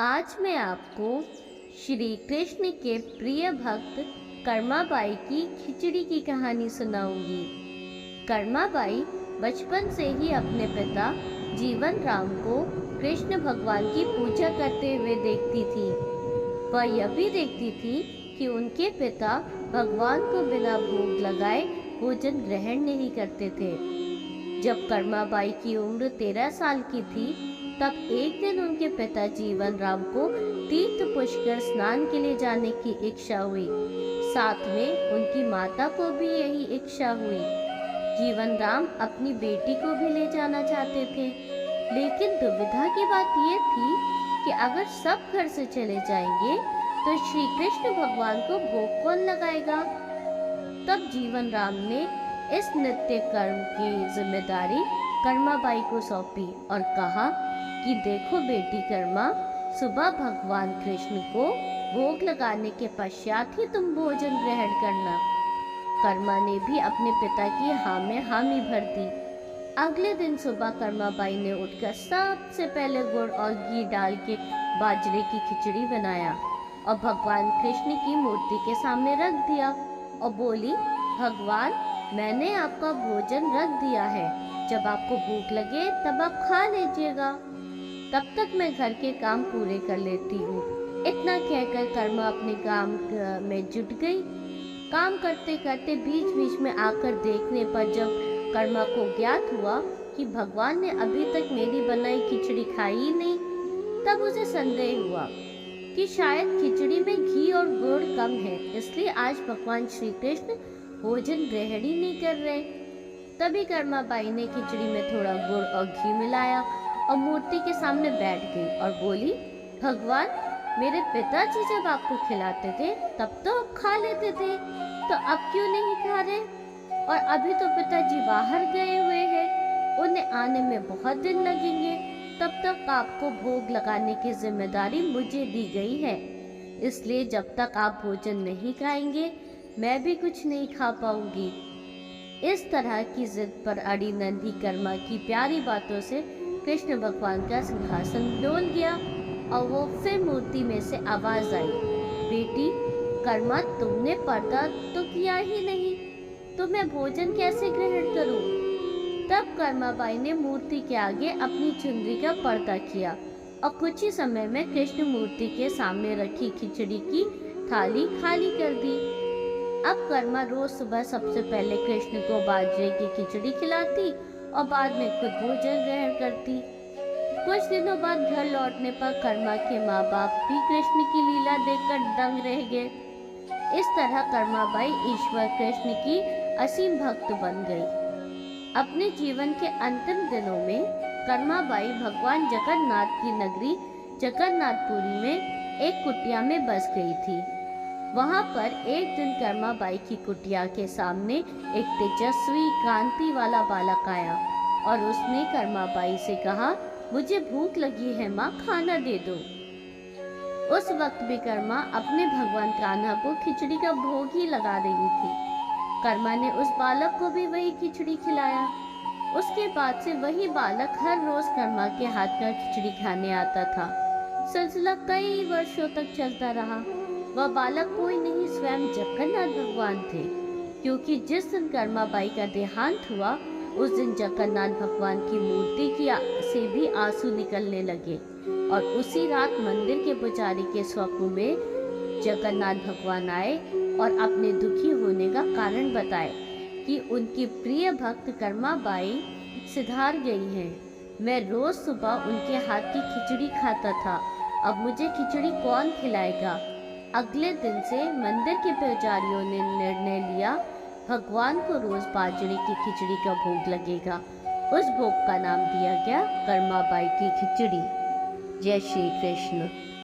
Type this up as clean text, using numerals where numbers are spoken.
आज मैं आपको श्री कृष्ण के प्रिय भक्त कर्माबाई की खिचड़ी की कहानी सुनाऊंगी। कर्माबाई बचपन से ही अपने पिता जीवन राम को कृष्ण भगवान की पूजा करते हुए देखती थी। वह यह भी देखती थी कि उनके पिता भगवान को बिना भोग लगाए भोजन ग्रहण नहीं करते थे। जब कर्माबाई की उम्र 13 साल की थी, तब एक दिन उनके पिता जीवन राम को तीर्थ पुष्कर स्नान के लिए जाने की इच्छा हुई। साथ में उनकी माता को भी यही इच्छा हुई। जीवन राम अपनी बेटी को भी ले जाना चाहते थे, लेकिन दुविधा की बात यह थी कि अगर सब घर से चले जाएंगे तो श्री कृष्ण भगवान को भोग कौन लगाएगा। तब जीवन राम ने इस नित्य कर्म की जिम्मेदारी कर्माबाई को सौंपी और कहा कि देखो बेटी कर्मा, सुबह भगवान कृष्ण को भोग लगाने के पश्चात ही तुम भोजन ग्रहण करना। कर्मा ने भी अपने पिता की हाँ में हामी भर दी। अगले दिन सुबह कर्माबाई ने उठकर सबसे पहले गुड़ और घी डाल के बाजरे की खिचड़ी बनाया और भगवान कृष्ण की मूर्ति के सामने रख दिया और बोली, भगवान, मैंने आपका भोजन रख दिया है, जब आपको भूख लगे तब आप खा लीजिएगा, तब तक मैं घर के काम पूरे कर लेती हूँ। इतना कहकर कर्मा अपने काम में जुट गई। काम करते करते बीच बीच में आकर देखने पर जब कर्मा को ज्ञात हुआ कि भगवान ने अभी तक मेरी बनाई खिचड़ी खाई ही नहीं, तब उसे संदेह हुआ कि शायद खिचड़ी में घी और गुड़ कम है, इसलिए आज भगवान श्री कृष्ण भोजन ग्रहण ही नहीं कर रहे। तभी कर्माबाई ने खिचड़ी में थोड़ा गुड़ और घी मिलाया और मूर्ति के सामने बैठ गई और बोली, भगवान, मेरे पिताजी जब आपको खिलाते थे तब तो आप खा लेते थे, तो अब क्यों नहीं खा रहे? और अभी तो पिताजी बाहर गए हुए हैं, उन्हें आने में बहुत दिन लगेंगे, तब तक आपको भोग लगाने की जिम्मेदारी मुझे दी गई है, इसलिए जब तक आप भोजन नहीं खाएंगे मैं भी कुछ नहीं खा पाऊंगी। इस तरह की जिद पर अड़ी नंदी कर्मा की प्यारी बातों से कृष्ण भगवान का सिंहासन डोल गया और वो फिर मूर्ति में से आवाज आई, बेटी कर्मा, तुमने पर्दा तो किया ही नहीं, तो मैं भोजन कैसे ग्रहण करूं? तब कर्माबाई ने मूर्ति के आगे अपनी चुनरी का पर्दा किया और कुछ ही समय में कृष्ण मूर्ति के सामने रखी खिचड़ी की थाली खाली कर दी। अब कर्मा रोज सुबह सबसे पहले कृष्ण को बाजरे की खिचड़ी खिलाती और बाद में खुद भोजन ग्रहण करती। कुछ दिनों बाद घर लौटने पर कर्मा के माँ बाप भी कृष्ण की लीला देखकर दंग रह गए। इस तरह कर्माबाई ईश्वर कृष्ण की असीम भक्त बन गई। अपने जीवन के अंतिम दिनों में कर्माबाई भगवान जगन्नाथ की नगरी जगन्नाथपुरी में एक कुटिया में बस गई थी। वहां पर एक दिन कर्माबाई की कुटिया के सामने एक तेजस्वी कांति वाला बालक आया और उसने कर्माबाई से कहा, मुझे भूख लगी है माँ, खाना दे दो। उस वक्त भी कर्मा अपने भगवान कान्हा को खिचड़ी का भोग ही लगा रही थी। कर्मा ने उस बालक को भी वही खिचड़ी खिलाया। उसके बाद से वही बालक हर रोज कर्मा के हाथ का खिचड़ी खाने आता था। सिलसिला कई वर्षों तक चलता रहा। वह बालक कोई नहीं, स्वयं जगन्नाथ भगवान थे, क्योंकि जिस दिन कर्माबाई का देहांत हुआ उस दिन जगन्नाथ भगवान की मूर्ति से भी आंसू निकलने लगे और उसी रात मंदिर के पुजारी के स्वप्न में जगन्नाथ भगवान आए और अपने दुखी होने का कारण बताए कि उनकी प्रिय भक्त कर्माबाई सिधार गई हैं। मैं रोज सुबह उनके हाथ की खिचड़ी खाता था, अब मुझे खिचड़ी कौन खिलाएगा? अगले दिन से मंदिर के पुजारियों ने निर्णय लिया, भगवान को रोज बाजरे की खिचड़ी का भोग लगेगा। उस भोग का नाम दिया गया कर्माबाई की खिचड़ी। जय श्री कृष्ण।